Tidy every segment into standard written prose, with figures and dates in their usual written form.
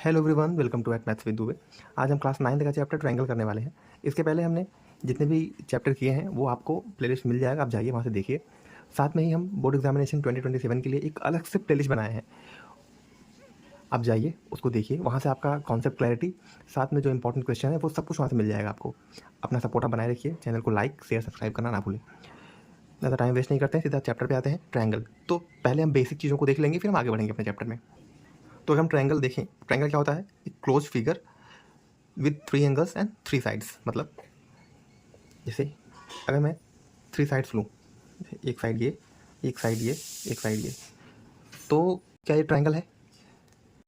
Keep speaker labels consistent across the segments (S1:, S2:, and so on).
S1: Hello everyone, welcome to at maths with Dubey. आज हम class 9 का चैप्टर ट्रायंगल करने वाले हैं। इसके पहले हमने जितने भी चैप्टर किए हैं वो आपको प्लेलिस्ट मिल जाएगा, आप जाइए वहाँ से देखिए। साथ में ही हम बोर्ड एग्जामिनेशन 2027 के लिए एक अलग से प्लेलिस्ट बनाए हैं, आप जाइए उसको देखिए। वहाँ से आपका कॉन्सेप्ट क्लैरिटी, साथ में जो इंपॉर्टेंट क्वेश्चन है वो सब कुछ वहाँ से मिल जाएगा आपको। अपना सपोर्ट आप बनाए रखिए, चैनल को लाइक शेयर सब्सक्राइब करना ना भूलें। ज़्यादा टाइम वेस्ट नहीं करते हैं, सीधा चैप्टर पे आते हैं, ट्रायंगल। तो पहले हम बेसिक चीज़ों को देख लेंगे, फिर हम आगे बढ़ेंगे अपने चैप्टर में। तो अगर हम ट्रायंगल देखें, ट्रायंगल क्या होता है? एक close figure with 3 angles and 3 sides. मतलब जैसे अगर मैं 3 साइड्स लूँ, एक साइड ये, एक साइड ये, एक साइड ये, तो क्या ये ट्रायंगल है?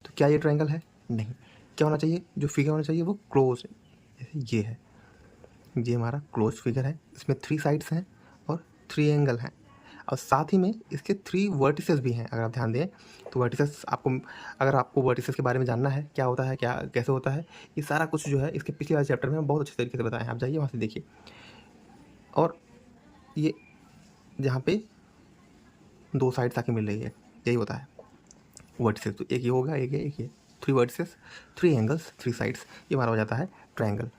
S1: तो क्या ये ट्रायंगल है? नहीं। क्या होना चाहिए? जो फिगर होना चाहिए वो क्लोज, जैसे ये है, ये हमारा क्लोज फिगर है। इसमें 3 साइड्स हैं और 3 एंगल हैं, और साथ ही में इसके 3 वर्टिसेस भी हैं। अगर आप ध्यान दें तो वर्टिसेस आपको, अगर आपको वर्टिसेस के बारे में जानना है, क्या होता है, क्या कैसे होता है, ये सारा कुछ जो है इसके पिछले वाले चैप्टर में हम बहुत अच्छे तरीके से बताए हैं, आप जाइए वहाँ से देखिए। और ये जहाँ पे 2 साइड्स आके मिल रही है, यही होता है वर्टिसेस। तो एक ये होगा, एक ये 3 वर्टिसेस, 3 एंगल्स, 3 साइड्स, ये हमारा हो जाता है ट्रायंगल।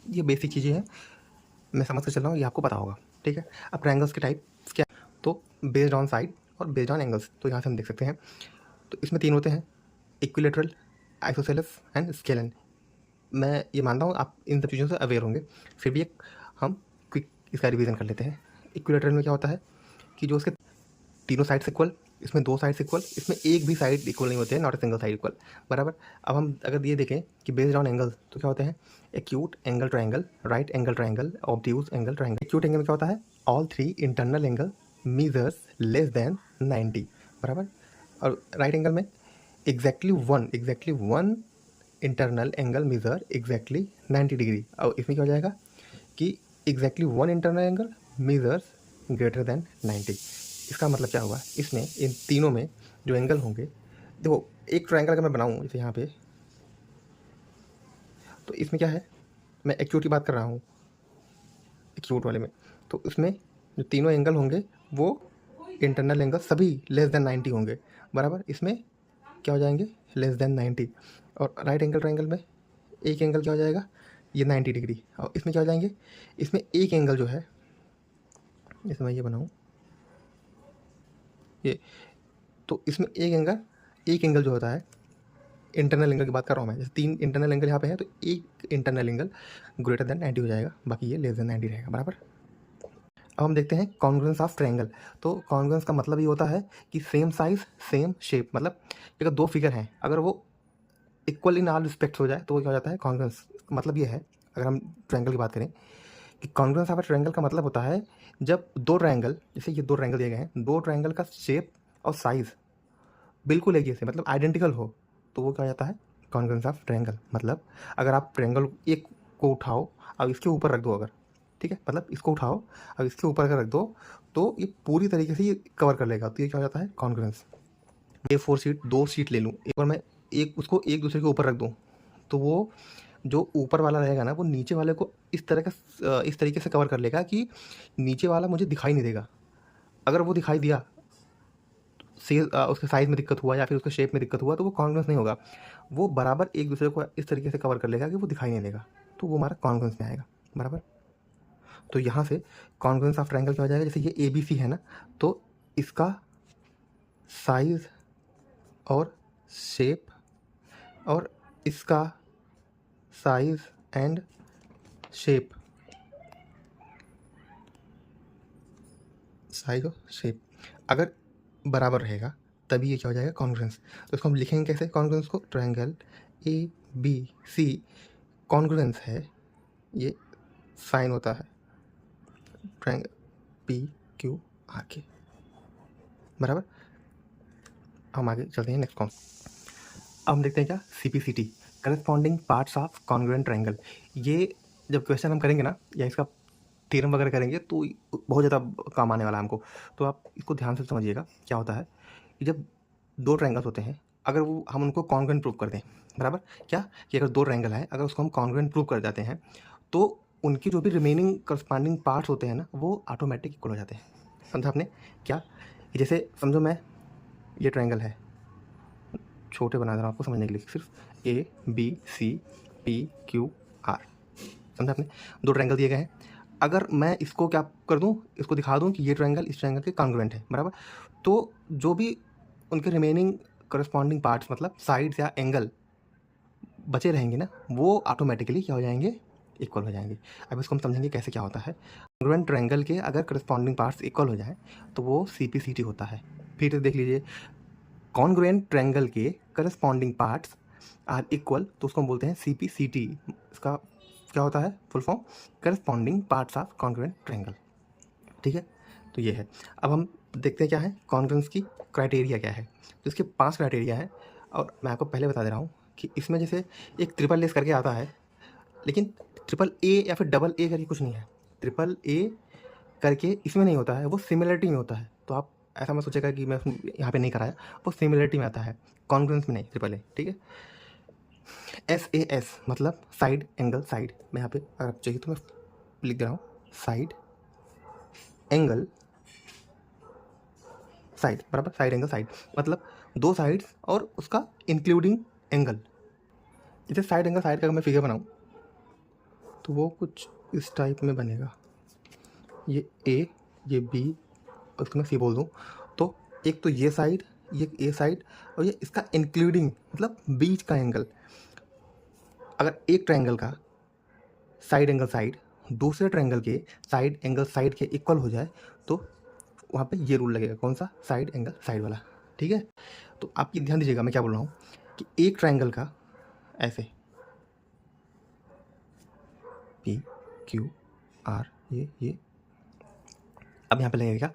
S1: ये बेसिक चीज़ें हैं, मैं समझ कर चल रहा हूँ, ये आपको पता होगा, ठीक है। अब ट्रायंगल्स के टाइप क्या? तो बेस्ड ऑन साइड और बेस्ड ऑन एंगल्स, तो यहाँ से हम देख सकते हैं। तो इसमें 3 होते हैं, इक्विलेटरल, आइसोसेलेस एंड स्केलन। मैं ये मानता हूँ आप इन सब चीज़ों से अवेयर होंगे, फिर भी एक हम क्विक इसका रिवीजन कर लेते हैं। इक्विलेटरल में क्या होता है कि जो उसके तीनों साइड्स इक्वल, इसमें 2 साइड्स इक्वल, इसमें एक भी साइड इक्वल नहीं होते हैं, not a single side equal, बराबर। अब हम अगर ये देखें कि बेस्ड ऑन एंगल, तो क्या होते हैं? Acute angle triangle, right angle triangle, obtuse angle triangle. Acute angle में क्या होता है? All 3 internal angle measures less than 90, बराबर। और राइट एंगल में exactly one internal angle measure exactly 90 degree. और इसमें क्या हो जाएगा कि exactly one internal angle measures greater than 90। इसका मतलब क्या हुआ? इसमें इन तीनों में जो एंगल होंगे, देखो एक ट्रायंगल अगर मैं बनाऊँ जैसे यहाँ पे, तो इसमें क्या है, मैं एक्यूट की बात कर रहा हूँ, एक्यूट वाले में, तो उसमें जो तीनों एंगल होंगे वो इंटरनल एंगल सभी लेस देन 90 होंगे, बराबर। इसमें क्या हो जाएंगे? Less than 90। और राइट एंगल ट्रायंगल में एक एंगल क्या हो जाएगा? ये 90 डिग्री। और इसमें क्या हो जाएंगे? इसमें एक एंगल जो है, जैसे मैं ये बनाऊँ ये, तो इसमें एक एंगल जो होता है, इंटरनल एंगल की बात कर रहा हूँ मैं, जैसे 3 इंटरनल एंगल यहाँ पे है, तो एक इंटरनल एंगल ग्रेटर देन 90 हो जाएगा, बाकी ये लेस देन 90 रहेगा, बराबर। अब हम देखते हैं कॉन्ग्रुएंस ऑफ ट्रायंगल। तो कॉन्ग्रुएंस का मतलब ये होता है कि सेम साइज सेम शेप, मतलब अगर 2 फिगर हैं, अगर वो इक्वल इन ऑल रिस्पेक्ट्स हो जाए तो वो क्या हो जाता है? कॉन्ग्रुएंस। मतलब ये है, अगर हम ट्रायंगल की बात करें कि कॉन्ग्रुएंस ऑफ अ ट्रायंगल का मतलब होता है जब 2 ट्रायंगल, जैसे ये 2 ट्रायंगल दिए गए हैं, 2 ट्रायंगल का शेप और साइज़ बिल्कुल एक जैसे, मतलब आइडेंटिकल हो, तो वो क्या हो जाता है? Congruence of triangle. मतलब अगर आप ट्रायंगल एक को उठाओ और इसके ऊपर रख दो अगर, ठीक है, मतलब इसको उठाओ और इसके ऊपर अगर रख दो तो ये पूरी तरीके से ये कवर कर लेगा, तो ये क्या हो जाता है? कॉन्ग्रुएंस। A4 शीट, 2 शीट ले लूँ, एक बार मैं एक उसको एक दूसरे के ऊपर रख दूँ, तो वो जो ऊपर वाला रहेगा ना, वो नीचे वाले को इस तरीके से कवर कर लेगा कि नीचे वाला मुझे दिखाई नहीं देगा। अगर वो दिखाई दिया, उसके साइज़ में दिक्कत हुआ या फिर उसके शेप में दिक्कत हुआ, तो वो कॉन्ग्रुएंस नहीं होगा। वो बराबर एक दूसरे को इस तरीके से कवर कर लेगा कि वो दिखाई नहीं देगा, तो वो हमारा कॉन्ग्रुएंस में आएगा, बराबर। तो यहाँ से कॉन्ग्रुएंस ऑफ ट्रायंगल क्या हो जाएगा? जैसे ये ABC है ना, तो इसका साइज़ और शेप और इसका साइज़ एंड शेप, साइज़ और शेप अगर बराबर रहेगा तभी ये क्या हो जाएगा? कॉन्ग्रुएंस। तो इसको हम लिखेंगे कैसे कॉन्ग्रुएंस को? ट्रायंगल ABC कॉन्ग्रुएंस है, ये साइन होता है ट्रायंगल PQRK, बराबर। हम आगे चलते हैं नेक्स्ट अब हम देखते हैं क्या? CPCT, corresponding parts of congruent triangle. ये जब क्वेश्चन हम करेंगे ना, या इसका थ्योरम वगैरह करेंगे, तो बहुत ज़्यादा काम आने वाला है हमको। तो आप इसको ध्यान से समझिएगा। क्या होता है कि जब 2 ट्रायंगल्स होते हैं, अगर वो हम उनको कॉन्ग्रुएंट प्रूव कर दें, बराबर, क्या कि अगर 2 ट्रायंगल है, अगर उसको हम कॉन्ग्रुएंट प्रूव कर जाते हैं, तो उनकी जो भी रिमेनिंग करस्पॉन्डिंग पार्ट्स होते हैं ना, वो ऑटोमेटिक इक्वल हो जाते हैं। समझा आपने? क्या कि जैसे समझो मैं, ये ट्रायंगल है, छोटे बना दे रहा हूँ आपको समझने के लिए, सिर्फ A B C P Q R, समझा आपने? 2 ट्रायंगल दिए गए हैं। अगर मैं इसको क्या कर दूँ, इसको दिखा दूँ कि ये ट्रायंगल इस ट्रायंगल के कॉन्ग्रुएंट है, बराबर, तो जो भी उनके रिमेनिंग करस्पॉन्डिंग पार्ट्स मतलब साइड्स या एंगल बचे रहेंगे ना, वो ऑटोमेटिकली क्या हो जाएंगे, इक्वल हो जाएंगे। अब इसको हम समझेंगे कैसे क्या होता है। कॉन्ग्रुएंट ट्रायंगल के अगर करस्पॉन्डिंग पार्ट्स इक्वल हो जाए तो वो CP/CT होता है। फिर देख लीजिए, कॉन्ग्रुएंट ट्रायंगल के करस्पॉन्डिंग पार्ट्स आर इक्वल, तो उसको हम बोलते हैं CP/CT। इसका क्या होता है full form, corresponding parts of congruent triangle, ठीक है। तो ये है। अब हम देखते हैं क्या है कॉन्ग्रुएंस की क्राइटेरिया क्या है। तो इसके 5 क्राइटेरिया है, और मैं आपको पहले बता दे रहा हूँ कि इसमें जैसे एक ट्रिपल एस करके आता है, लेकिन ट्रिपल ए या फिर डबल ए करके कुछ नहीं है। ट्रिपल ए करके इसमें नहीं होता है, वो सिमिलरिटी में होता है। तो आप ऐसा मत सोचेगा कि मैं यहाँ पे नहीं कराया, वो सिमिलरिटी में आता है, कॉन्ग्रुएंस में नहीं, ट्रिपल ए, ठीक है। SAS मतलब साइड एंगल साइड, मैं यहाँ पे अगर आप चाहिए तो मैं लिख दे रहा हूँ, साइड एंगल साइड, बराबर, साइड एंगल साइड मतलब 2 साइड्स और उसका इंक्लूडिंग एंगल। जैसे साइड एंगल साइड का अगर मैं फिगर बनाऊँ तो वो कुछ इस टाइप में बनेगा, ये A, ये B, उसको मैं C बोल दूँ, तो एक तो ये साइड, ये A साइड, और ये इसका इंक्लूडिंग मतलब बीच का एंगल। अगर एक ट्रायंगल का साइड एंगल साइड दूसरे ट्रायंगल के साइड एंगल साइड के इक्वल हो जाए तो वहाँ पे ये रूल लगेगा, कौन सा, साइड एंगल साइड वाला, ठीक है। तो आप ये ध्यान दीजिएगा मैं क्या बोल रहा हूँ कि एक ट्रायंगल का ऐसे P Q R ये अब यहाँ पे लगेगा,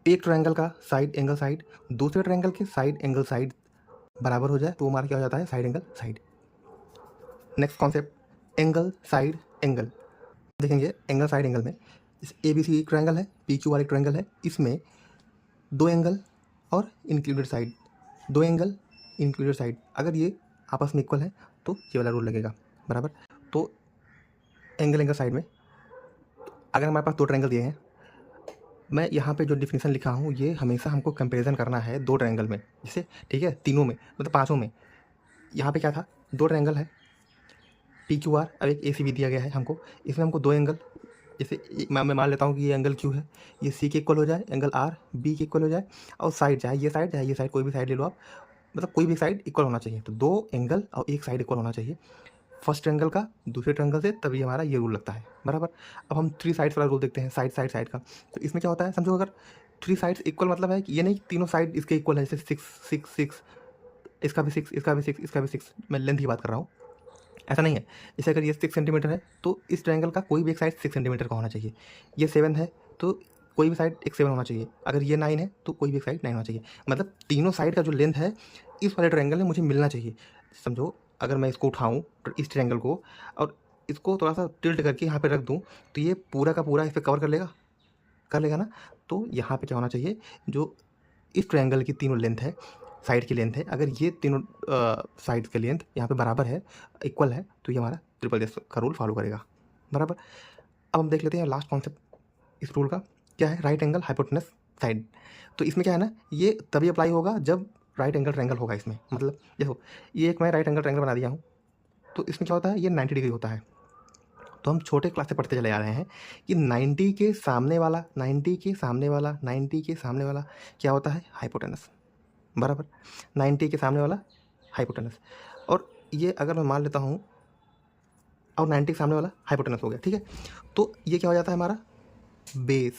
S1: एक ट्रायंगल का साइड एंगल साइड दूसरे ट्रायंगल के साइड एंगल साइड बराबर हो जाए तो वो हमारा क्या हो जाता है, side angle side. Next concept, angle side angle. देखेंगे एंगल साइड एंगल में इस ABC एक ट्रायंगल है, PQR एक ट्रायंगल है, इसमें 2 एंगल और included side, 2 angle included side, अगर ये आपस में इक्वल है तो ये वाला रूल लगेगा, बराबर। तो एंगल साइड में अगर हमारे पास 2 ट्रायंगल दिए हैं, मैं यहाँ पे जो डिफिनीशन लिखा हूँ ये हमेशा हमको कंपैरिजन करना है 2 ट्रायंगल में, जैसे ठीक है, तीनों में मतलब 5 में। यहाँ पे क्या था, 2 ट्रायंगल है PQR, अब एक ACB दिया गया है हमको, इसमें हमको 2 एंगल, जैसे मैं मान लेता हूँ कि ये एंगल Q है, ये C के इक्वल हो जाए, एंगल R B के इक्वल हो जाए, और साइड चाहे ये साइड कोई भी साइड ले लो आप, मतलब कोई भी साइड इक्वल होना चाहिए। तो 2 एंगल और एक साइड इक्वल होना चाहिए फर्स्ट ट्रायंगल का दूसरे ट्रायंगल से, तभी हमारा ये रूल लगता है, बराबर। अब हम 3 साइड्स वाला रूल देखते हैं, साइड का। तो इसमें क्या होता है, समझो अगर 3 साइड्स इक्वल मतलब है कि ये नहीं तीनों साइड इसके इक्वल है, जैसे 6 इसका भी 6, इसका भी 6, इसका भी 6, मैं लेंथ की बात कर रहा हूँ, ऐसा नहीं है। जैसे अगर ये 6 सेंटीमीटर है तो इस ट्रायंगल का कोई भी एक साइड 6 सेंटीमीटर का होना चाहिए। ये 7 है तो कोई भी साइड एक 7 होना चाहिए। अगर ये 9 है तो कोई भी एक साइड 9 होना चाहिए। मतलब तीनों साइड का जो लेंथ है इस वाले ट्रायंगल में मुझे मिलना चाहिए। समझो अगर मैं इसको उठाऊँ इस ट्रायंगल को और इसको थोड़ा सा टिल्ट करके यहाँ पे रख दूँ तो ये पूरा का पूरा इस पर कवर कर लेगा ना। तो यहाँ पे क्या होना चाहिए, जो इस ट्रायंगल की तीनों लेंथ है, साइड की लेंथ है, अगर ये तीनों साइड के लेंथ यहाँ पे बराबर है, इक्वल है, तो ये हमारा ट्रिपल एस का रूल फॉलो करेगा, बराबर। अब हम देख लेते हैं लास्ट कॉन्सेप्ट इस रूल का क्या है, राइट एंगल हाइपोटेनस साइड। तो इसमें क्या है ना, ये तभी अप्लाई होगा जब राइट एंगल ट्रायंगल होगा इसमें। मतलब देखो ये एक मैं राइट एंगल ट्रायंगल बना दिया हूँ, तो इसमें क्या होता है, ये 90 डिग्री होता है। तो हम छोटे क्लास से पढ़ते चले आ रहे हैं कि 90 के सामने वाला क्या होता है, हाइपोटेनस, बराबर। 90 के सामने वाला हाइपोटेनस, और ये अगर मैं मान लेता हूँ और 90 के सामने वाला हाइपोटेनस हो गया, ठीक है। तो ये क्या हो जाता है हमारा बेस,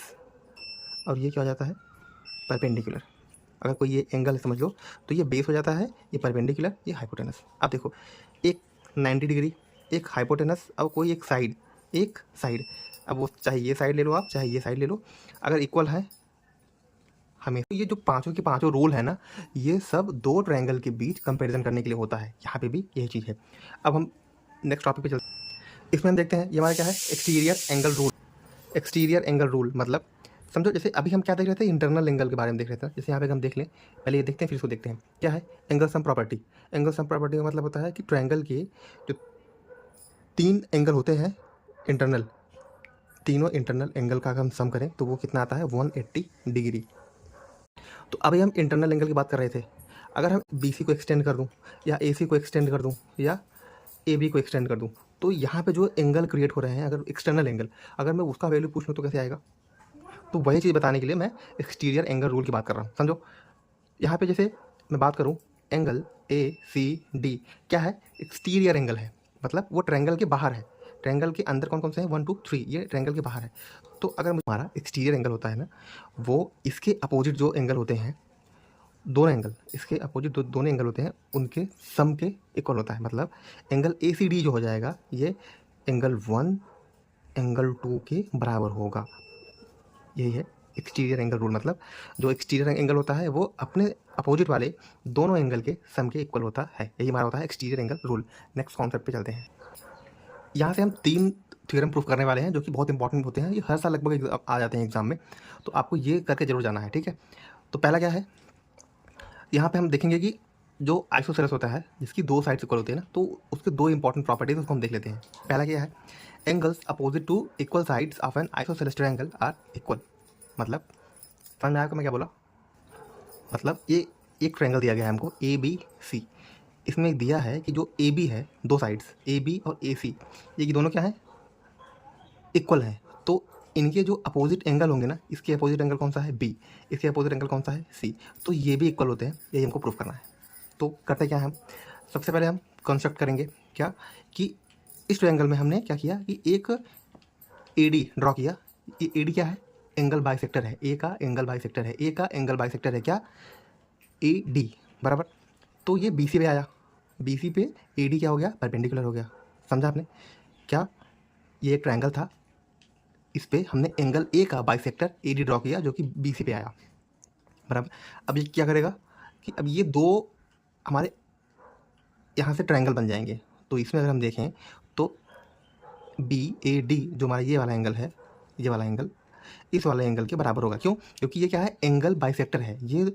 S1: और ये क्या हो जाता है परपेंडिकुलर। अगर कोई ये एंगल समझ लो तो ये बेस हो जाता है, ये परपेंडिकुलर, ये हाइपोटेनस। अब देखो एक 90 डिग्री, एक हाइपोटेनस, अब कोई एक साइड, अब वो चाहे ये साइड ले लो आप, चाहे ये साइड ले लो, अगर इक्वल है हमें, ये जो पांचों के पांचों रूल है ना, ये सब 2 ट्रायंगल के बीच कंपैरिजन करने के लिए होता है। यहाँ पे भी यही चीज़ है। अब हम नेक्स्ट टॉपिक पे चलते हैं। इसमें हम देखते हैं ये हमारा क्या है, एक्सटीरियर एंगल रूल। मतलब समझो जैसे अभी हम क्या देख रहे थे, इंटरनल एंगल के बारे में देख रहे थे। जैसे यहाँ पे हम देख लें, पहले ये देखते हैं फिर इसको देखते हैं क्या है angle sum property. Angle sum property का मतलब होता है कि ट्रायंगल के जो 3 एंगल होते हैं इंटरनल, तीनों इंटरनल एंगल का अगर हम सम करें तो वो कितना आता है, 180 डिग्री। तो अभी हम इंटरनल एंगल की बात कर रहे थे। अगर हम बी सी को एक्सटेंड कर दूँ या ए सी को एक्सटेंड कर दूँ या ए बी को एक्सटेंड कर दूँ, तो यहाँ पे जो एंगल क्रिएट हो रहे हैं, अगर एक्सटर्नल एंगल, अगर मैं उसका वैल्यू पूछ लूँ तो कैसे आएगा? तो वही चीज़ बताने के लिए मैं एक्सटीरियर एंगल रूल की बात कर रहा हूँ, समझो। यहाँ पे जैसे मैं बात करूँ एंगल ए सी डी, क्या है? एक्सटीरियर एंगल है, मतलब वो ट्रायंगल के बाहर है। ट्रायंगल के अंदर कौन कौन से हैं? 1 2 3, ये ट्रायंगल के बाहर है। तो अगर हमारा एक्सटीरियर एंगल होता है ना, वो इसके अपोजिट जो एंगल होते हैं, दोनों एंगल इसके अपोजिट दोनों एंगल होते हैं, उनके सम के इक्वल होता है। मतलब एंगल ए सी डी जो हो जाएगा, ये एंगल 1 एंगल 2 के बराबर होगा। यही है एक्सटीरियर एंगल रूल। मतलब जो एक्सटीरियर एंगल होता है वो अपने अपोजिट वाले दोनों एंगल के सम के इक्वल होता है। यही हमारा होता है exterior angle rule. Next concept पे चलते हैं। यहाँ से हम 3 थ्योरम प्रूफ करने वाले हैं जो कि बहुत इंपॉर्टेंट होते हैं। ये हर साल लगभग आ जाते हैं एग्जाम में, तो आपको ये करके जरूर जाना है, ठीक है। तो पहला क्या है, यहाँ पे हम देखेंगे कि जो आइसोसेलेस होता है जिसकी 2 साइड्स इक्वल होती है ना, तो उसके 2 इंपॉर्टेंट प्रॉपर्टीज उसको हम देख लेते हैं। पहला क्या है, angles opposite to equal sides of an isosceles triangle are equal. मतलब समझ में आया कि मैं क्या बोला? मतलब ये एक ट्रायंगल दिया गया है हमको ए बी सी, इसमें दिया है कि जो ए बी है, 2 साइड्स ए बी और ए सी, ये कि दोनों क्या है? इक्वल हैं। तो इनके जो अपोजिट एंगल होंगे ना, इसके अपोजिट एंगल कौन सा है? बी, इसके अपोजिट एंगल कौन सा है? सी। तो ये भी इक्वल होते हैं, यही हमको प्रूफ करना है। तो करते क्या है, हम सबसे पहले हम कंस्ट्रक्ट करेंगे क्या कि इस ट्रायंगल में हमने क्या किया कि एक ए डी ड्रॉ किया। ये ए डी क्या है? एंगल बाइसेक्टर है, ए का एंगल बाइसेक्टर है, ए का एंगल बाइसेक्टर है क्या? ए डी, बराबर। तो ये बी सी पे आया, बी सी पे ए डी क्या हो गया? परपेंडिकुलर हो गया। समझा आपने क्या? ये एक ट्रायंगल था, इस पे हमने एंगल ए का बाइसेक्टर ए डी ड्रॉ किया जो कि बी सी पे आया, बराबर। अब ये क्या करेगा कि अब ये 2 हमारे यहाँ से ट्रायंगल बन जाएंगे। तो इसमें अगर हम देखें तो बी ए डी जो हमारा ये वाला एंगल है, ये वाला एंगल इस वाले एंगल के बराबर होगा। क्यों? क्योंकि ये क्या है? एंगल बाइसेक्टर है। ये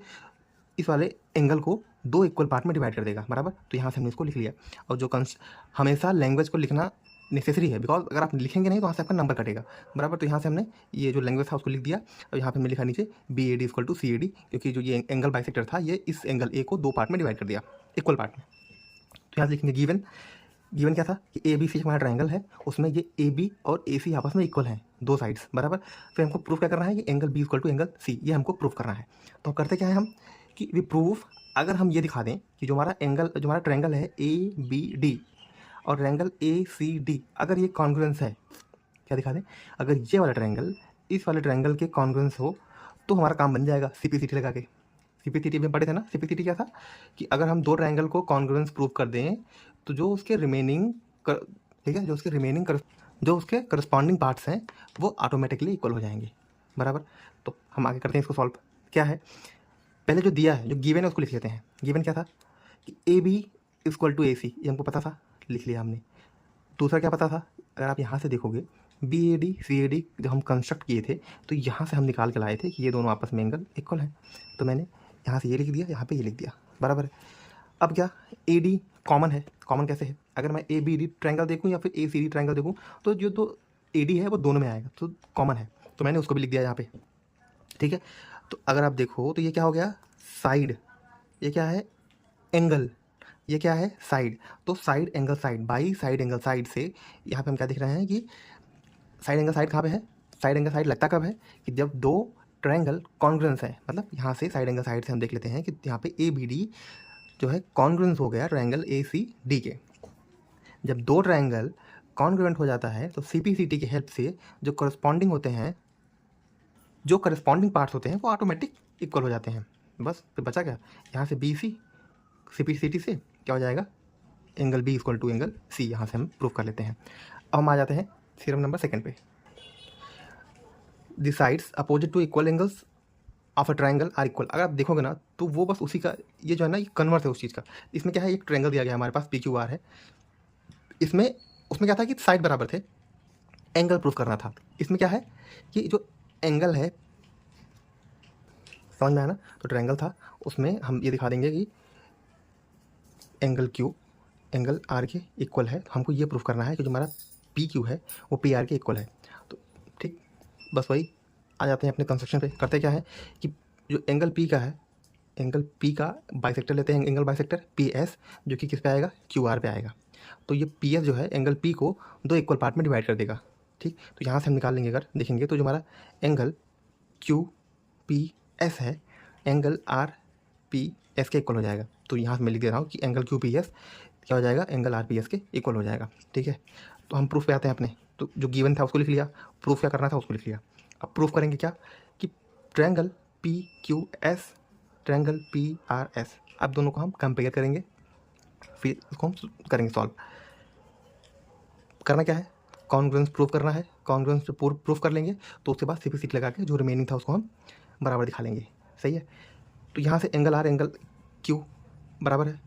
S1: इस वाले एंगल को 2 इक्वल पार्ट में डिवाइड कर देगा, बराबर। तो यहाँ से हमने इसको लिख लिया। और जो हमेशा लैंग्वेज को लिखना नेसेसरी है, बिकॉज अगर आप लिखेंगे नहीं तो वहाँ से आपका नंबर कटेगा, बराबर। तो यहाँ से हमने ये जो लैंग्वेज था उसको लिख दिया। और यहाँ पे हमने लिखा नीचे B A D equal to C A D, क्योंकि जो ये एंगल बाइसेक्टर था ये इस एंगल ए को 2 पार्ट में डिवाइड कर दिया, इक्वल पार्ट में। तो यहाँ से लिखेंगे गिवन। गिवन क्या था कि ए बी सी हमारा ट्रायंगल है, उसमें ये ए बी और ए सी आपस में इक्वल हैं, 2 साइड्स, बराबर। फिर हमको प्रूफ क्या करना है कि angle B equal to angle C, ये हमको प्रूफ करना है। तो करते क्या है हम कि वी प्रूफ, अगर हम ये दिखा दें कि जो हमारा एंगल, जो हमारा ट्रायंगल है ए बी डी और ट्रायंगल ए सी डी, अगर ये कॉन्ग्रुएंस है, क्या दिखा दें? अगर ये वाला ट्रायंगल इस वाले ट्रायंगल के कॉन्ग्रुएंस हो तो हमारा काम बन जाएगा सीपीसीटी लगा के। सीपीसीटी में पढ़े थे ना, सीपीसीटी क्या था कि अगर हम 2 ट्रायंगल को कॉन्ग्रुएंस प्रूव कर दें तो जो उसके रिमेनिंग, ठीक है, जो उसके रिमेनिंग जो उसके करस्पॉन्डिंग पार्ट्स हैं वो ऑटोमेटिकली इक्वल हो जाएंगे, बराबर। तो हम आगे करते हैं इसको सॉल्व। क्या है, पहले जो दिया है, जो गिवन है उसको लिख लेते हैं। गिवन क्या था कि ए बी इक्वल टू ए सी, ये हमको पता था, लिख लिया हमने। दूसरा क्या पता था, अगर आप यहाँ से देखोगे B A D C A D जब हम कंस्ट्रक्ट किए थे तो यहाँ से हम निकाल के लाए थे कि ये दोनों आपस में एंगल इक्वल है। तो मैंने यहाँ से ये लिख दिया, यहाँ पे ये लिख दिया, बराबर है। अब क्या, ए डी कॉमन है। कॉमन कैसे है? अगर मैं ए बी डी ट्रायंगल देखूँ या फिर ए सी डी ट्रायंगल देखूँ तो जो तो ए डी है वो दोनों में आएगा, तो कॉमन है। तो मैंने उसको भी लिख दिया यहाँ पे, ठीक है। तो अगर आप देखो तो ये क्या हो गया? साइड। ये क्या है? एंगल। ये क्या है? साइड। तो side angle side, by side angle side से यहाँ पे हम क्या दिख रहे हैं कि साइड एंगल साइड कहाँ पे है? साइड एंगल साइड लगता कब है? कि जब 2 ट्रायंगल कॉन्ग्रुएंस है। मतलब यहाँ से साइड एंगल साइड से हम देख लेते हैं कि यहाँ पे ए बी डी जो है कॉन्ग्रुएंस हो गया ट्रायंगल ए सी डी के। जब 2 ट्रायंगल कॉन्ग्रुएंट हो जाता है तो सीपीसीटी की हेल्प से जो करस्पॉन्डिंग होते हैं, जो करस्पॉन्डिंग पार्ट्स होते हैं वो ऑटोमेटिक इक्वल हो जाते हैं। बस फिर बचा क्या? यहाँ से बी सी सीपीसीटी से क्या हो जाएगा? Angle B equal to angle C, यहाँ से हम प्रूव कर लेते हैं। अब हम आ जाते हैं थ्योरम नंबर 2 पे। The sides opposite to equal angles of a triangle are equal. अगर आप देखोगे ना तो वो बस उसी का, ये जो है ना ये कन्वर्स है उस चीज़ का। इसमें क्या है, एक ट्रायंगल दिया गया हमारे पास पी क्यू आर है, इसमें उसमें क्या था कि साइड बराबर थे, एंगल प्रूफ करना था। इसमें क्या है कि जो एंगल है, समझ में आया ना? तो ट्रायंगल था, उसमें हम ये दिखा देंगे कि एंगल क्यू एंगल आर के इक्वल है। हमको ये प्रूफ करना है कि जो हमारा पी क्यू है वो पी आर के इक्वल है। तो ठीक, बस वही आ जाते हैं अपने कंस्ट्रक्शन पे। करते क्या है कि जो एंगल पी का है एंगल पी का बाइसेक्टर लेते हैं, एंगल बाइसेक्टर पी एस, जो कि किस पे आएगा, क्यू आर पे आएगा। तो ये पी एस जो है एंगल पी को दो इक्वल पार्ट में डिवाइड कर देगा। ठीक, तो यहाँ से हम निकाल लेंगे, अगर देखेंगे तो जो हमारा एंगल क्यू पी एस है, एंगल आर पी एस के इक्वल हो जाएगा। तो यहाँ से मैं लिख दे रहा हूँ कि एंगल क्यू पी एस क्या हो जाएगा, एंगल आर पी एस के इक्वल हो जाएगा। ठीक है, तो हम प्रूफ पे आते हैं अपने। तो जो गिवन था उसको लिख लिया, प्रूफ क्या करना था उसको लिख लिया। अब प्रूफ करेंगे क्या, कि triangle P Q S, triangle P R S, अब दोनों को हम कंपेयर करेंगे, फिर इसको हम करेंगे सॉल्व। करना क्या है, कॉन्ग्रुएंस प्रूफ करना है। कॉन्ग्रुएंस जो प्रूफ कर लेंगे तो उसके बाद सीपी सीट लगा के जो रिमेनिंग था उसको हम बराबर दिखा लेंगे। सही है, तो यहाँ से एंगल आर एंगल क्यू बराबर है,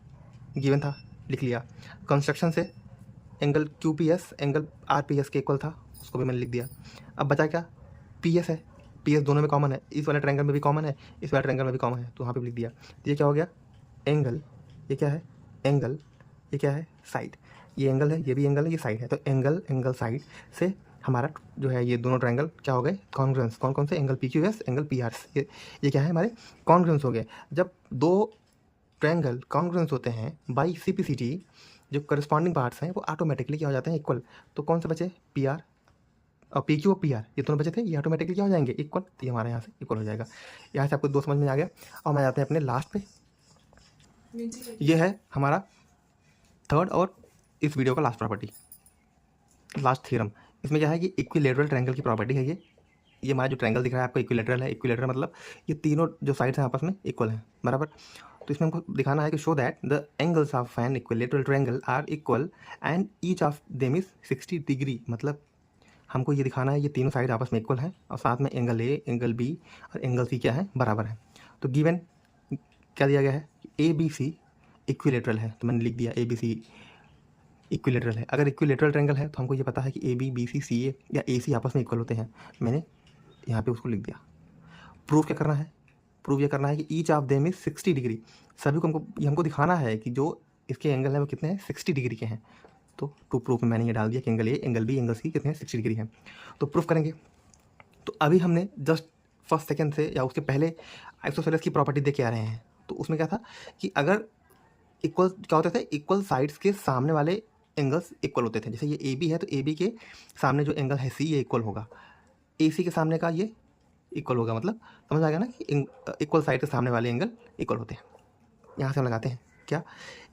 S1: गिवन था, लिख लिया। कंस्ट्रक्शन से angle Q P S angle R P S के इक्वल था, उसको भी मैंने लिख दिया। अब बचा क्या, पी एस है, पी एस दोनों में कॉमन है, इस वाले ट्रायंगल में भी कॉमन है, इस वाले ट्रायंगल में भी कॉमन है, तो वहाँ पे लिख दिया। तो ये क्या हो गया, एंगल, ये क्या है एंगल, ये क्या है साइड, ये एंगल है, ये भी एंगल है, ये साइड है। तो एंगल एंगल साइड से हमारा जो है ये दोनों ट्रायंगल क्या हो गए, कॉन्ग्रुएंस। कौन कौन से, angle P Q S angle P R S, ये क्या है हमारे कॉन्ग्रुएंस हो गए। जब दो ट्रायंगल कॉन्ग्रुएंस होते हैं बाई सीपीसीटी, जो करस्पॉन्डिंग पार्ट्स हैं वो ऑटोमेटिकली क्या हो जाते हैं, इक्वल। तो कौन से बचे, पी आर और पी क्यू और पी आर, ये दोनों बचे थे, ये ऑटोमेटिकली क्या हो जाएंगे, इक्वल। तो ये हमारे यहाँ से इक्वल हो जाएगा। यहाँ से आपको दो समझ में आ गया। और मैं जाते हैं अपने लास्ट पे, ये है हमारा थर्ड और इस वीडियो का लास्ट प्रॉपर्टी, लास्ट थ्योरम। इसमें क्या है कि इक्विलेटरल ट्रायंगल की प्रॉपर्टी है ये हमारा जो ट्रायंगल दिख रहा है आपको इक्विलेटरल है। इक्विलेटरल मतलब ये तीनों जो साइड्स हैं आपस में इक्वल हैं, बराबर। तो इसमें हमको दिखाना है कि show that the angles of an equilateral triangle are equal and each of them is 60 degree. मतलब हमको ये दिखाना है ये तीनों साइड आपस में इक्वल हैं और साथ में एंगल ए, एंगल बी और एंगल सी क्या है, बराबर है। तो गिवन क्या दिया गया है, ए बी सी इक्विलेटरल है, तो मैंने लिख दिया ए बी सी इक्विलेटरल है। अगर इक्विलेटरल ट्रायंगल है तो हमको ये पता है कि ए बी बी सी सी ए या ए सी आपस में इक्वल होते हैं, मैंने यहाँ पे उसको लिख दिया। प्रूफ क्या करना है, प्रूफ ये करना है कि each of them is 60 degree. सभी को हमको दिखाना है कि जो इसके एंगल हैं वो कितने हैं, 60 डिग्री के हैं। तो टू प्रूफ में मैंने ये डाल दिया कि angle A, angle B, angle C कितने हैं, 60 डिग्री हैं। तो प्रूफ करेंगे। तो अभी हमने जस्ट फर्स्ट सेकंड से या उसके पहले आइसोसेलेस की प्रॉपर्टी देख के आ रहे हैं। तो उसमें क्या था कि अगर इक्वल क्या होते थे, इक्वल साइड्स के सामने वाले एंगल्स इक्वल होते थे। जैसे ये ए बी है तो ए बी के सामने जो एंगल है सी, ये इक्वल होगा, ए सी के सामने का ये इक्वल होगा। मतलब समझ आ गया ना कि इक्वल साइड के सामने वाले एंगल इक्वल होते हैं। यहाँ से हम लगाते हैं क्या,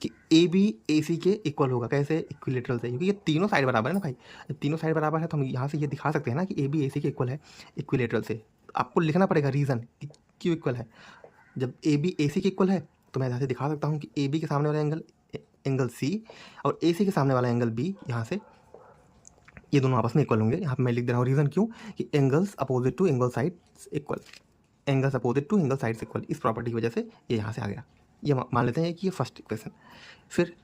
S1: कि ए बी ए सी के इक्वल होगा। कैसे, इक्विलेटरल से, क्योंकि ये तीनों साइड बराबर है ना भाई। तीनों साइड बराबर है तो हम यहाँ से ये दिखा सकते हैं ना कि ए बी ए सी के इक्वल है इक्विलेटरल से। आपको लिखना पड़ेगा रीज़न कि क्यों इक्वल है। जब ए बी ए सी के इक्वल है तो मैं यहाँ से दिखा सकता हूँ कि ए बी के सामने वाला एंगल एंगल सी और ए सी के सामने वाला एंगल बी, यहाँ से ये दोनों आपस में इक्वल होंगे। यहाँ पे मैं लिख दे रहा हूँ रीज़न क्यों, कि angles opposite to angle sides equal, angles opposite to angle sides equal, इस प्रॉपर्टी की वजह से ये यहाँ से आ गया। ये मान लेते हैं कि ये फर्स्ट इक्वेशन। फिर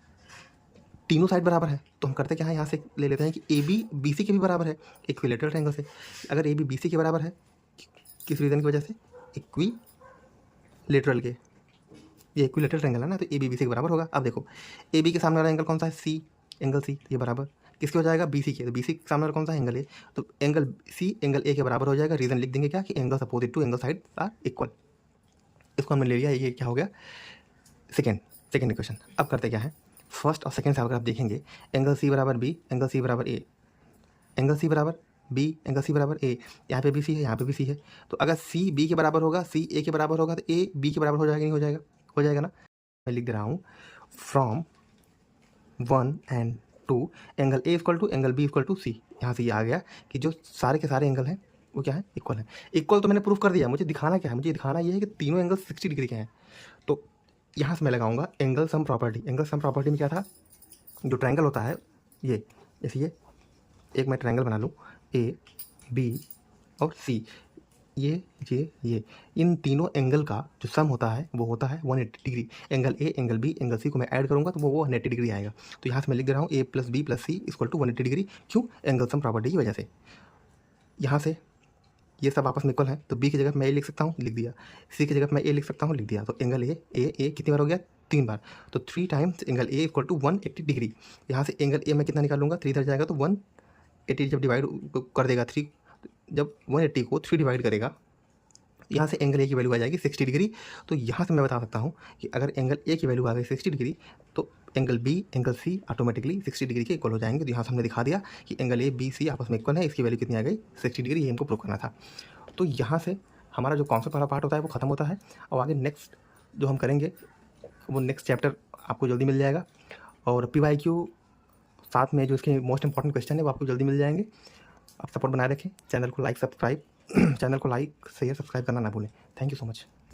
S1: तीनों साइड बराबर है तो हम करते क्या है, यहाँ से ले लेते हैं कि ए बी बी सी के भी बराबर है इक्विलेटरल ट्रायंगल से। अगर ए बी बी सी के बराबर है, किस रीज़न की वजह से, इक्विलेटरल के, ये इक्विलेटरल ट्रायंगल है ना, तो ए बी बी सी के बराबर होगा। अब देखो ए बी के सामने वाला एंगल कौन सा है, सी, एंगल सी, ये बराबर किसके हो जाएगा, बी सी के। तो बी सी के सामने वाला कौन सा है, एंगल ए, तो एंगल सी एंगल ए के बराबर हो जाएगा। रीज़न लिख देंगे क्या, कि angles opposite to angle side are equal. इसको हमने ले लिया, ये क्या हो गया, सेकेंड इक्वेशन। अब करते क्या है, फर्स्ट और सेकेंड से अगर आप देखेंगे, एंगल सी बराबर बी, एंगल सी बराबर ए, एंगल सी बराबर बी, एंगल सी बराबर ए, यहाँ पे भी सी है, यहाँ पे भी सी है। तो अगर सी बी के बराबर होगा, सी ए के बराबर होगा, तो ए बी के बराबर हो जाएगा, नहीं हो जाएगा, हो जाएगा ना। मैं लिख दे रहा हूँ from 1 and 2 angle A equal to angle B equal to C. यहाँ से ये आ गया कि जो सारे के सारे एंगल हैं वो क्या है, इक्वल है। इक्वल तो मैंने प्रूफ कर दिया, मुझे दिखाना क्या है, मुझे दिखाना ये है कि तीनों एंगल 60 डिग्री के हैं। तो यहाँ से मैं लगाऊंगा angle sum property. Angle sum property में क्या था, जो ट्रायंगल होता है ये, जैसे ये एक मैं ट्रायंगल बना लूँ, ए बी और सी, ये इन तीनों एंगल का जो सम होता है वो होता है 180 degree. Angle A, angle B, angle C को मैं ऐड करूँगा तो वो 180 डिग्री आएगा। तो यहाँ से मैं लिख दे रहा हूँ A plus B plus C equal to 180 degree. क्यों, एंगल सम प्रॉपर्टी की वजह से। यहाँ से ये सब आपस में इक्वल है तो बी की जगह मैं ए लिख सकता हूँ, लिख दिया। सी की जगह मैं ए लिख सकता हूँ, लिख दिया। तो एंगल ए कितनी बार हो गया, 3 बार। तो 3 times angle A equal to 180 degree. यहाँ से एंगल ए मैं कितना निकालूंगा, 3 इधर जाएगा तो 180 जब डिवाइड कर देगा 3, जब 180 को 3 डिवाइड करेगा, तो यहाँ से एंगल ए की वैल्यू आ जाएगी 60 डिग्री। तो यहाँ से मैं बता सकता हूँ कि अगर एंगल ए की वैल्यू आ गई 60 डिग्री तो angle B angle C automatically 60 degree के इक्वल हो जाएंगे। तो यहाँ से हमने दिखा दिया कि एंगल ए बी सी आपस में इक्वल है, इसकी वैल्यू कितनी आ गई 60 डिग्री, ये हमको प्रूव करना था। तो यहाँ से हमारा जो कॉन्सेप्ट वाला पार्ट होता है वो खत्म होता है। और आगे नेक्स्ट जो हम करेंगे वो नेक्स्ट चैप्टर आपको जल्दी मिल जाएगा, और PYQ साथ में जो इसके मोस्ट इंपॉर्टेंट क्वेश्चन है वो आपको जल्दी मिल जाएंगे। आप सपोर्ट बनाए रखें, चैनल को लाइक शेयर सब्सक्राइब करना ना भूलें। Thank you so much.